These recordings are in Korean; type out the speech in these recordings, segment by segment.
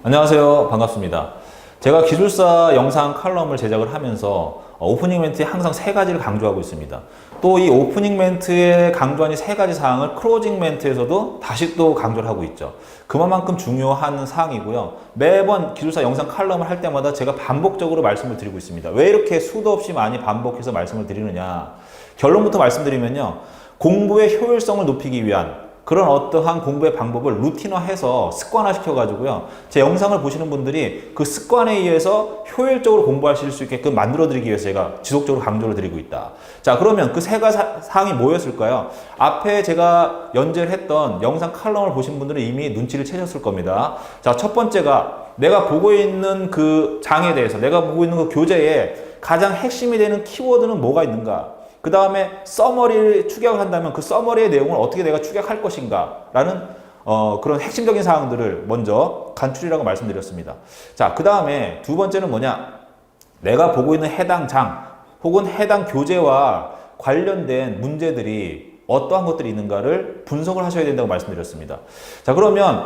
안녕하세요. 반갑습니다. 제가 기술사 영상 칼럼을 제작을 하면서 오프닝 멘트에 항상 세 가지를 강조하고 있습니다. 또 이 오프닝 멘트에 강조한 이 세 가지 사항을 클로징 멘트에서도 다시 또 강조를 하고 있죠. 그만큼 중요한 사항이고요. 매번 기술사 영상 칼럼을 할 때마다 제가 반복적으로 말씀을 드리고 있습니다. 왜 이렇게 수도 없이 많이 반복해서 말씀을 드리느냐. 결론부터 말씀드리면요. 공부의 효율성을 높이기 위한 그런 어떠한 공부의 방법을 루틴화해서 습관화시켜가지고요. 제 영상을 보시는 분들이 그 습관에 의해서 효율적으로 공부하실 수 있게끔 만들어드리기 위해서 제가 지속적으로 강조를 드리고 있다. 자, 그러면 그 세 가지 사항이 뭐였을까요? 앞에 제가 연재를 했던 영상 칼럼을 보신 분들은 이미 눈치를 채셨을 겁니다. 자, 첫 번째가 내가 보고 있는 그 장에 대해서, 내가 보고 있는 그 교재에 가장 핵심이 되는 키워드는 뭐가 있는가? 그 다음에 서머리를 추격을 한다면 그 서머리의 내용을 어떻게 내가 추격할 것인가 라는 그런 핵심적인 사항들을 먼저 간추리라고 말씀드렸습니다. 자, 그 다음에 두 번째는 뭐냐? 내가 보고 있는 해당 장 혹은 해당 교재와 관련된 문제들이 어떠한 것들이 있는가를 분석을 하셔야 된다고 말씀드렸습니다. 자, 그러면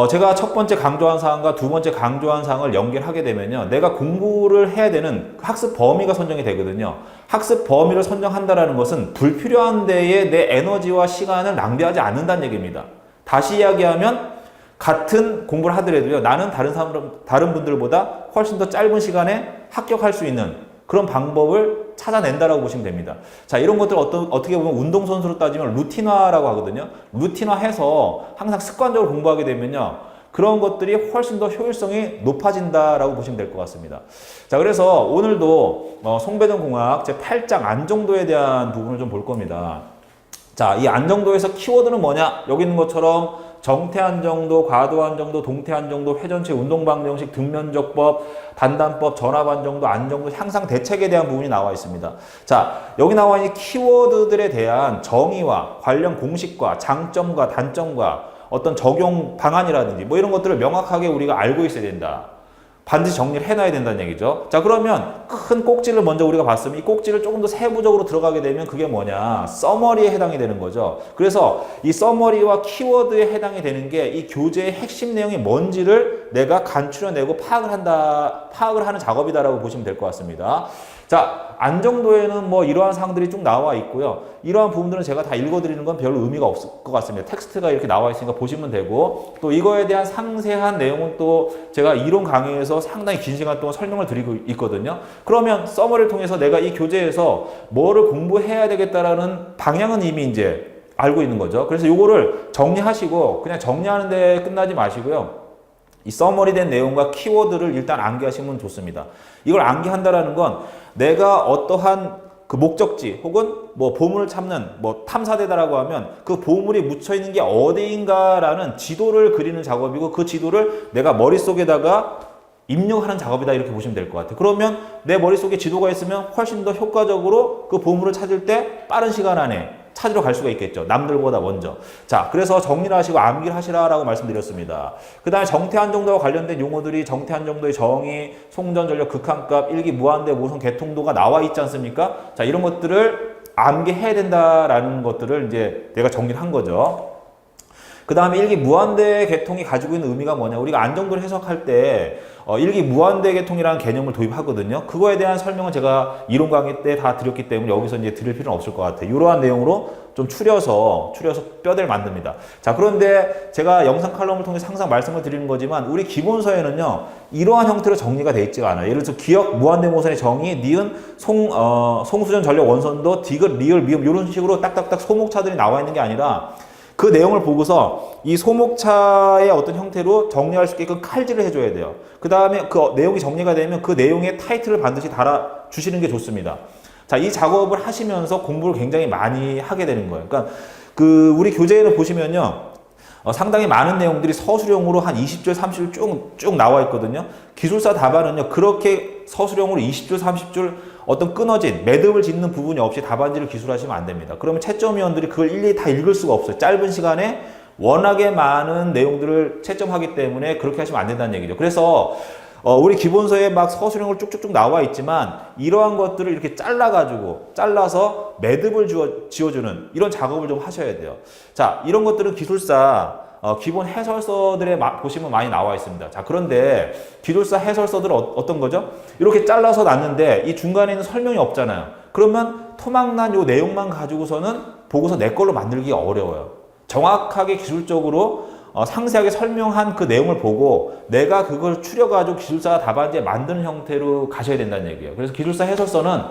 제가 첫 번째 강조한 사항과 두 번째 강조한 사항을 연결하게 되면요. 내가 공부를 해야 되는 학습 범위가 선정이 되거든요. 학습 범위를 선정한다는 것은 불필요한 데에 내 에너지와 시간을 낭비하지 않는다는 얘기입니다. 다시 이야기하면 같은 공부를 하더라도요. 나는 다른 분들보다 훨씬 더 짧은 시간에 합격할 수 있는 그런 방법을 찾아낸다라고 보시면 됩니다. 자, 이런 것들 어떻게 보면 운동선수로 따지면 루틴화라고 하거든요. 루틴화해서 항상 습관적으로 공부하게 되면요. 그런 것들이 훨씬 더 효율성이 높아진다라고 보시면 될 것 같습니다. 자, 그래서 오늘도 송배전 공학 제 8장 안정도에 대한 부분을 좀 볼 겁니다. 자, 이 안정도에서 키워드는 뭐냐? 여기 있는 것처럼 정태안정도, 과도안정도, 동태안정도, 회전체 운동방정식, 등면적법, 단단법, 전압안정도, 안정도, 향상 대책에 대한 부분이 나와 있습니다. 자, 여기 나와 있는 키워드들에 대한 정의와 관련 공식과 장점과 단점과 어떤 적용 방안이라든지 뭐 이런 것들을 명확하게 우리가 알고 있어야 된다. 반드시 정리를 해놔야 된다는 얘기죠. 자, 그러면 큰 꼭지를 먼저 우리가 봤으면 이 꼭지를 조금 더 세부적으로 들어가게 되면 그게 뭐냐? 서머리에 해당이 되는 거죠. 그래서 이 서머리와 키워드에 해당이 되는 게 이 교재의 핵심 내용이 뭔지를 내가 간추려내고 파악을 하는 작업이다라고 보시면 될 것 같습니다. 자, 안정도에는 뭐 이러한 사항들이 쭉 나와 있고요. 이러한 부분들은 제가 다 읽어드리는 건 별로 의미가 없을 것 같습니다. 텍스트가 이렇게 나와 있으니까 보시면 되고, 또 이거에 대한 상세한 내용은 또 제가 이론 강의에서 상당히 긴 시간 동안 설명을 드리고 있거든요. 그러면 서머리를 통해서 내가 이 교재에서 뭐를 공부해야 되겠다라는 방향은 이미 이제 알고 있는 거죠. 그래서 이거를 정리하시고 그냥 정리하는 데 끝나지 마시고요. 이 서머리된 내용과 키워드를 일단 암기하시면 좋습니다. 이걸 암기한다라는 건 내가 어떠한 그 목적지 혹은 뭐 보물을 찾는 뭐 탐사대다라고 하면 그 보물이 묻혀 있는 게 어디인가라는 지도를 그리는 작업이고 그 지도를 내가 머릿속에다가 입력하는 작업이다 이렇게 보시면 될 것 같아요. 그러면 내 머릿속에 지도가 있으면 훨씬 더 효과적으로 그 보물을 찾을 때 빠른 시간 안에 찾으러 갈 수가 있겠죠. 남들보다 먼저. 자, 그래서 정리를 하시고 암기를 하시라라고 말씀드렸습니다. 그 다음에 정태안정도와 관련된 용어들이 정태안정도의 정의, 송전전력, 극한값, 일기 무한대, 모성, 개통도가 나와 있지 않습니까? 자, 이런 것들을 암기해야 된다라는 것들을 이제 내가 정리를 한 거죠. 그 다음에 일기 무한대 계통이 가지고 있는 의미가 뭐냐. 우리가 안정도를 해석할 때 일기 무한대 계통이라는 개념을 도입하거든요. 그거에 대한 설명은 제가 이론 강의 때 다 드렸기 때문에 여기서 이제 드릴 필요는 없을 것 같아요. 이러한 내용으로 좀 추려서 뼈대를 만듭니다. 자, 그런데 제가 영상 칼럼을 통해서 항상 말씀을 드리는 거지만 우리 기본서에는요. 이러한 형태로 정리가 되어 있지가 않아요. 예를 들어서 기역, 무한대 모선의 정의, 니은, 송수전 전력 원선도, 디귿, 리을, 미음 이런 식으로 딱딱딱 소목차들이 나와 있는 게 아니라 그 내용을 보고서 이 소목차의 어떤 형태로 정리할 수 있게끔 칼질을 해줘야 돼요. 그 다음에 그 내용이 정리가 되면 그 내용의 타이틀을 반드시 달아주시는 게 좋습니다. 자, 이 작업을 하시면서 공부를 굉장히 많이 하게 되는 거예요. 그러니까 우리 교재에는 보시면요. 상당히 많은 내용들이 서술형으로 한 20줄, 30줄 쭉 나와 있거든요. 기술사 답안은요, 그렇게 서술형으로 20줄, 30줄 어떤 끊어진 매듭을 짓는 부분이 없이 답안지를 기술하시면 안 됩니다. 그러면 채점위원들이 그걸 일일이 다 읽을 수가 없어요. 짧은 시간에 워낙에 많은 내용들을 채점하기 때문에 그렇게 하시면 안 된다는 얘기죠. 그래서 우리 기본서에 막 서술형으로 쭉쭉쭉 나와 있지만 이러한 것들을 이렇게 잘라서 매듭을 지어주는 이런 작업을 좀 하셔야 돼요. 자, 이런 것들은 기술사 기본 해설서들에 보시면 많이 나와 있습니다. 자, 그런데 기술사 해설서들은 어떤 거죠? 이렇게 잘라서 놨는데 이 중간에 있는 설명이 없잖아요. 그러면 토막난 요 내용만 가지고서는 보고서 내 걸로 만들기 어려워요. 정확하게 기술적으로 상세하게 설명한 그 내용을 보고 내가 그걸 추려가지고 기술사가 답안지에 만드는 형태로 가셔야 된다는 얘기예요. 그래서 기술사 해설서는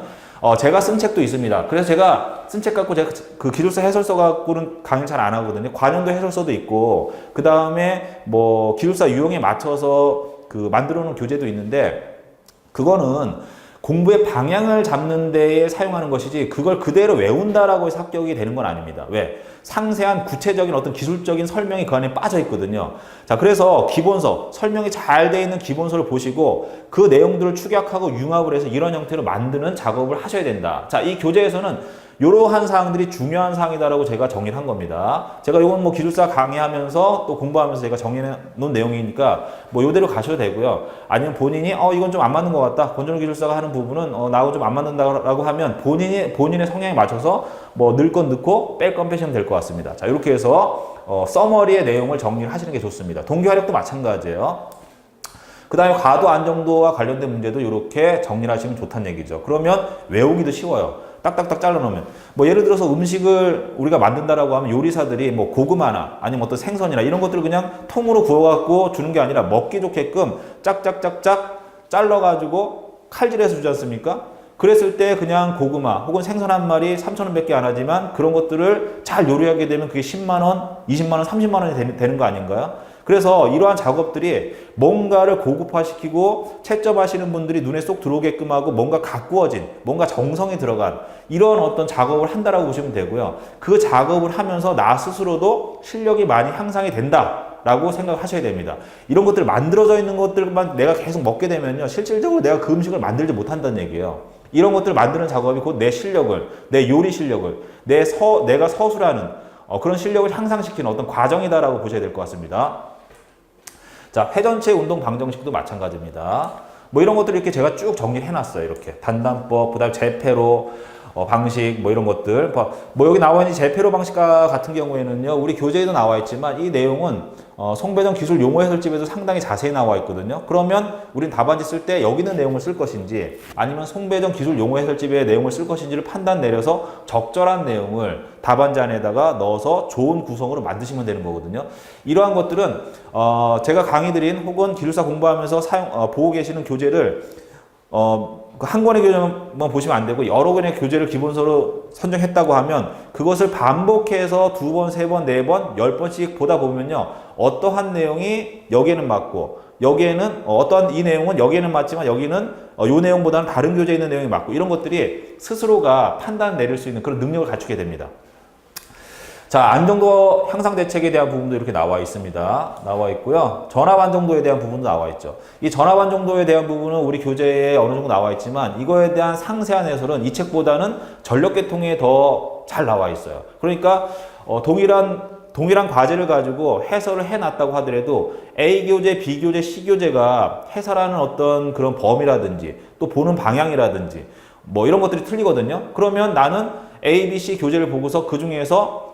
제가 쓴 책도 있습니다. 그래서 제가 쓴 책 갖고 제가 그 기술사 해설서 갖고는 강의를 잘 안 하거든요. 관용도 해설서도 있고, 그 다음에 뭐 기술사 유형에 맞춰서 그 만들어 놓은 교재도 있는데, 그거는 공부의 방향을 잡는 데에 사용하는 것이지 그걸 그대로 외운다라고 해서 합격이 되는 건 아닙니다. 왜? 상세한 구체적인 어떤 기술적인 설명이 그 안에 빠져 있거든요. 자, 그래서 기본서, 설명이 잘 되어 있는 기본서를 보시고 그 내용들을 축약하고 융합을 해서 이런 형태로 만드는 작업을 하셔야 된다. 자, 이 교재에서는 이러한 사항들이 중요한 사항이다라고 제가 정리를 한 겁니다. 제가 이건 뭐 기술사 강의하면서 또 공부하면서 제가 정리해 놓은 내용이니까 뭐 요대로 가셔도 되고요. 아니면 본인이 이건 좀 안 맞는 것 같다. 권정우 기술사가 하는 부분은 나하고 좀 안 맞는다라고 하면 본인의 성향에 맞춰서 뭐 넣을 건 넣고 뺄 건 빼시면 될 것 같습니다. 자, 이렇게 해서 서머리의 내용을 정리를 하시는 게 좋습니다. 동기 활약도 마찬가지예요. 그 다음에 과도 안정도와 관련된 문제도 이렇게 정리를 하시면 좋다는 얘기죠. 그러면 외우기도 쉬워요. 딱딱딱 잘라놓으면. 뭐 예를 들어서 음식을 우리가 만든다라고 하면 요리사들이 뭐 고구마나 아니면 어떤 생선이나 이런 것들을 그냥 통으로 구워갖고 주는 게 아니라 먹기 좋게끔 짝짝짝짝 잘라가지고 칼질해서 주지 않습니까? 그랬을 때 그냥 고구마 혹은 생선 한 마리 3,000원밖에 안 하지만 그런 것들을 잘 요리하게 되면 그게 10만원, 20만원, 30만원이 되는 거 아닌가요? 그래서 이러한 작업들이 뭔가를 고급화시키고 채점하시는 분들이 눈에 쏙 들어오게끔 하고 뭔가 가꾸어진, 뭔가 정성이 들어간 이런 어떤 작업을 한다라고 보시면 되고요. 그 작업을 하면서 나 스스로도 실력이 많이 향상이 된다라고 생각하셔야 됩니다. 이런 것들이 만들어져 있는 것들만 내가 계속 먹게 되면요. 실질적으로 내가 그 음식을 만들지 못한다는 얘기예요. 이런 것들을 만드는 작업이 곧 내 실력을, 내 요리 실력을, 내가 서술하는 그런 실력을 향상시키는 어떤 과정이다라고 보셔야 될 것 같습니다. 자, 회전체 운동 방정식도 마찬가지입니다. 뭐 이런 것들을 이렇게 제가 쭉 정리를 해놨어요. 이렇게 단단법, 그 다음에 제페로 방식, 뭐 이런 것들. 뭐 여기 나와 있는 제페로 방식 같은 경우에는요, 우리 교재에도 나와 있지만 이 내용은 송배정 기술 용어 해설집에도 상당히 자세히 나와 있거든요. 그러면 우린 답안지 쓸 때 여기 있는 내용을 쓸 것인지 아니면 송배정 기술 용어 해설집의 내용을 쓸 것인지를 판단 내려서 적절한 내용을 답안지 안에다가 넣어서 좋은 구성으로 만드시면 되는 거거든요. 이러한 것들은 제가 강의 드린 혹은 기술사 공부하면서 보고 계시는 교재를 한 권의 교재만 보시면 안 되고 여러 권의 교재를 기본서로 선정했다고 하면 그것을 반복해서 2번, 3번, 4번, 10번씩 보다 보면요. 어떠한 내용이 여기에는 맞고 여기에는 어떠한 이 내용은 여기에는 맞지만 여기는 이 내용보다는 다른 교재에 있는 내용이 맞고 이런 것들이 스스로가 판단 내릴 수 있는 그런 능력을 갖추게 됩니다. 자, 안정도 향상 대책에 대한 부분도 이렇게 나와 있습니다. 나와 있고요. 전압 안정도에 대한 부분도 나와 있죠. 이 전압 안정도에 대한 부분은 우리 교재에 어느 정도 나와 있지만 이거에 대한 상세한 해설은 이 책보다는 전력계통에 더 잘 나와 있어요. 그러니까 동일한 과제를 가지고 해설을 해놨다고 하더라도 A교재, B교재, C교재가 해설하는 어떤 그런 범위라든지 또 보는 방향이라든지 뭐 이런 것들이 틀리거든요. 그러면 나는 A, B, C 교재를 보고서 그 중에서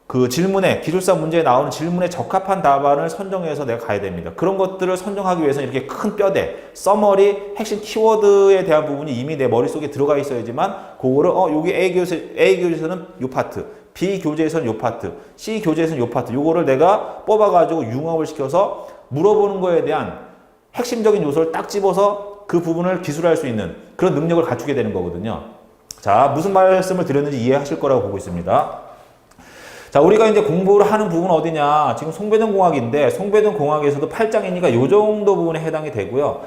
그 질문에, 기술사 문제에 나오는 질문에 적합한 답안을 선정해서 내가 가야 됩니다. 그런 것들을 선정하기 위해서는 이렇게 큰 뼈대, 서머리, 핵심 키워드에 대한 부분이 이미 내 머릿속에 들어가 있어야지만 그거를 여기 A 교재에서는 요 파트, B 교재에서는 요 파트, C 교재에서는 요 파트 요거를 내가 뽑아가지고 융합을 시켜서 물어보는 거에 대한 핵심적인 요소를 딱 집어서 그 부분을 기술할 수 있는 그런 능력을 갖추게 되는 거거든요. 자, 무슨 말씀을 드렸는지 이해하실 거라고 보고 있습니다. 자, 우리가 이제 공부를 하는 부분은 어디냐? 지금 송배전공학인데, 송배전공학에서도 8장이니까 요 정도 부분에 해당이 되고요.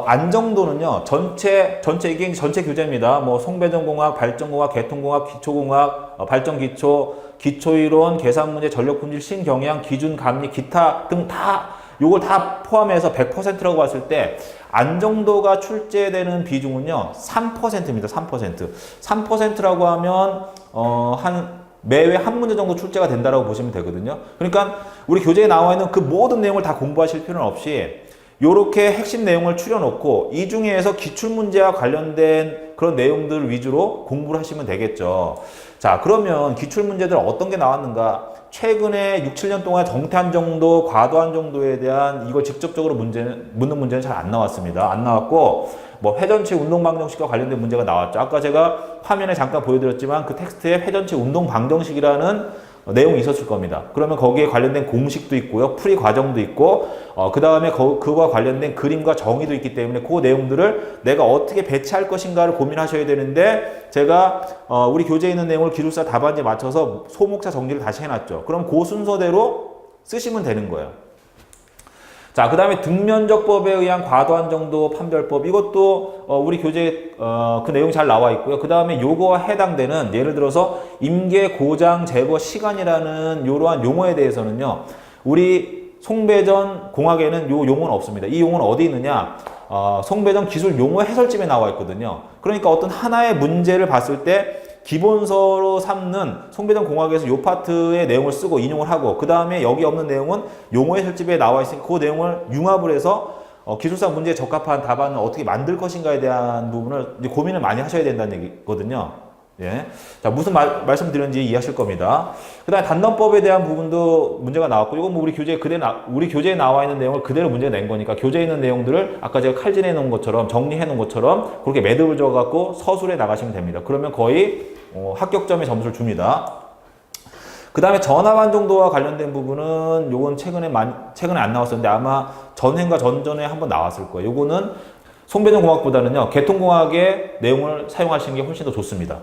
안정도는요, 이게 전체 교재입니다. 뭐, 송배전공학, 발전공학, 개통공학, 기초공학, 발전기초, 기초이론, 계산문제, 전력품질, 신경향, 기준, 감리, 기타 등 요걸 다 포함해서 100%라고 봤을 때, 안정도가 출제되는 비중은요, 3%입니다. 3%. 3%라고 하면, 매회 한 문제 정도 출제가 된다고 보시면 되거든요. 그러니까 우리 교재에 나와 있는 그 모든 내용을 다 공부하실 필요는 없이 이렇게 핵심 내용을 추려놓고 이 중에서 기출문제와 관련된 그런 내용들 위주로 공부를 하시면 되겠죠. 자, 그러면 기출문제들 어떤 게 나왔는가? 최근에 6, 7년 동안 정태한 정도, 과도한 정도에 대한 이걸 직접적으로 묻는 문제는 잘 안 나왔습니다. 안 나왔고, 뭐 회전치 운동 방정식과 관련된 문제가 나왔죠. 아까 제가 화면에 잠깐 보여드렸지만 그 텍스트에 회전치 운동 방정식이라는 내용이 있었을 겁니다. 그러면 거기에 관련된 공식도 있고요. 풀이 과정도 있고, 그 다음에 그와 관련된 그림과 정의도 있기 때문에 그 내용들을 내가 어떻게 배치할 것인가를 고민하셔야 되는데, 제가 우리 교재에 있는 내용을 기술사 답안지에 맞춰서 소목사 정리를 다시 해놨죠. 그럼 그 순서대로 쓰시면 되는 거예요. 자, 그 다음에 등면적법에 의한 과도한 정도 판별법, 이것도 우리 교재에 그 내용이 잘 나와 있고요. 그 다음에 요거와 해당되는, 예를 들어서 임계 고장 제거 시간이라는 이러한 용어에 대해서는요, 우리 송배전 공학에는 요 용어는 없습니다. 이 용어는 어디 있느냐? 송배전 기술 용어 해설집에 나와 있거든요. 그러니까 어떤 하나의 문제를 봤을 때 기본서로 삼는 송배전 공학에서 요 파트의 내용을 쓰고 인용을 하고, 그 다음에 여기 없는 내용은 용어 해설집에 나와 있으니까 그 내용을 융합을 해서 기술사 문제에 적합한 답안을 어떻게 만들 것인가에 대한 부분을 이제 고민을 많이 하셔야 된다는 얘기거든요. 예. 자, 무슨 말씀 드렸는지 이해하실 겁니다. 그 다음에 단번법에 대한 부분도 문제가 나왔고, 이건 뭐 우리 교재에 나와 있는 내용을 그대로 문제 낸 거니까, 교재에 있는 내용들을 아까 제가 칼진해 놓은 것처럼, 정리해 놓은 것처럼 그렇게 매듭을 져갖고 서술에 나가시면 됩니다. 그러면 거의 합격점의 점수를 줍니다. 그 다음에 전압안 정도와 관련된 부분은 요건 최근에 안 나왔었는데 아마 전회인가 전전에 한번 나왔을 거예요. 요거는 송배전 공학보다는요, 계통공학의 내용을 사용하시는 게 훨씬 더 좋습니다.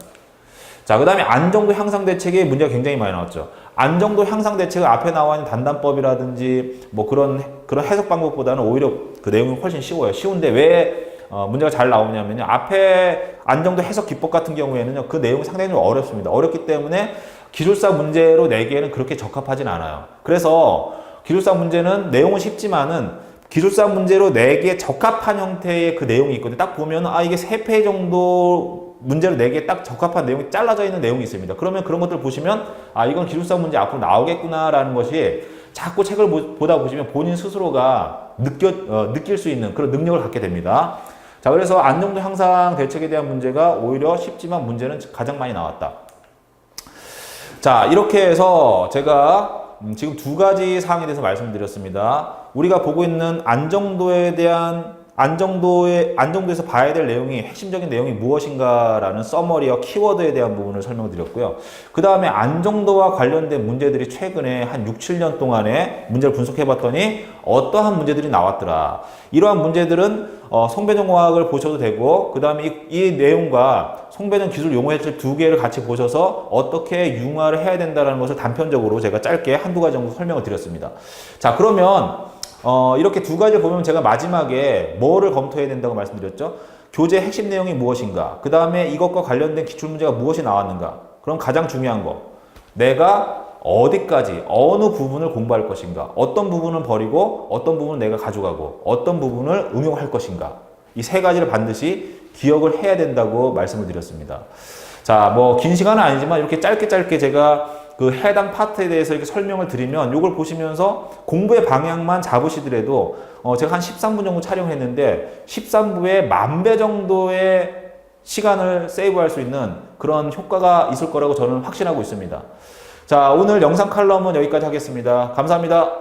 자, 그 다음에 안정도 향상 대책에 문제가 굉장히 많이 나왔죠. 안정도 향상 대책은 앞에 나와 있는 단단법이라든지 뭐 그런 해석 방법보다는 오히려 그 내용이 훨씬 쉬워요. 쉬운데 왜 문제가 잘 나오냐면요, 앞에 안정도 해석 기법 같은 경우에는요, 그 내용이 상당히 좀 어렵습니다. 어렵기 때문에 기술사 문제로 내기에는 그렇게 적합하진 않아요. 그래서 기술사 문제는 내용은 쉽지만은 기술사 문제로 내기에 적합한 형태의 그 내용이 있거든요. 딱 보면 이게 3페이지 정도 문제로 내기에 딱 적합한 내용이 잘라져 있는 내용이 있습니다. 그러면 그런 것들 보시면 이건 기술사 문제 앞으로 나오겠구나라는 것이 자꾸 책을 보다 보시면 본인 스스로가 느낄 수 있는 그런 능력을 갖게 됩니다. 자, 그래서 안정도 향상 대책에 대한 문제가 오히려 쉽지만 문제는 가장 많이 나왔다. 자, 이렇게 해서 제가 지금 2가지 사항에 대해서 말씀드렸습니다. 우리가 보고 있는 안정도에서 봐야 될 내용이, 핵심적인 내용이 무엇인가라는 서머리와 키워드에 대한 부분을 설명드렸고요. 그 다음에 안정도와 관련된 문제들이 최근에 한 6, 7년 동안에 문제를 분석해 봤더니 어떠한 문제들이 나왔더라. 이러한 문제들은 송배전 공학을 보셔도 되고, 그 다음에 이 내용과 송배전 기술 용어 해설 2개를 같이 보셔서 어떻게 융화를 해야 된다는 것을 단편적으로 제가 짧게 한두 가지 정도 설명을 드렸습니다. 자, 그러면 이렇게 2가지를 보면 제가 마지막에 뭐를 검토해야 된다고 말씀드렸죠? 교재 핵심 내용이 무엇인가? 그 다음에 이것과 관련된 기출문제가 무엇이 나왔는가? 그럼 가장 중요한 거, 내가 어디까지, 어느 부분을 공부할 것인가? 어떤 부분은 버리고, 어떤 부분은 내가 가져가고, 어떤 부분을 응용할 것인가? 이 3가지를 반드시 기억을 해야 된다고 말씀을 드렸습니다. 자, 뭐 긴 시간은 아니지만 이렇게 짧게 제가 그 해당 파트에 대해서 이렇게 설명을 드리면 이걸 보시면서 공부의 방향만 잡으시더라도 제가 한 13분 정도 촬영했는데 13부에 10,000배 정도의 시간을 세이브할 수 있는 그런 효과가 있을 거라고 저는 확신하고 있습니다. 자, 오늘 영상 칼럼은 여기까지 하겠습니다. 감사합니다.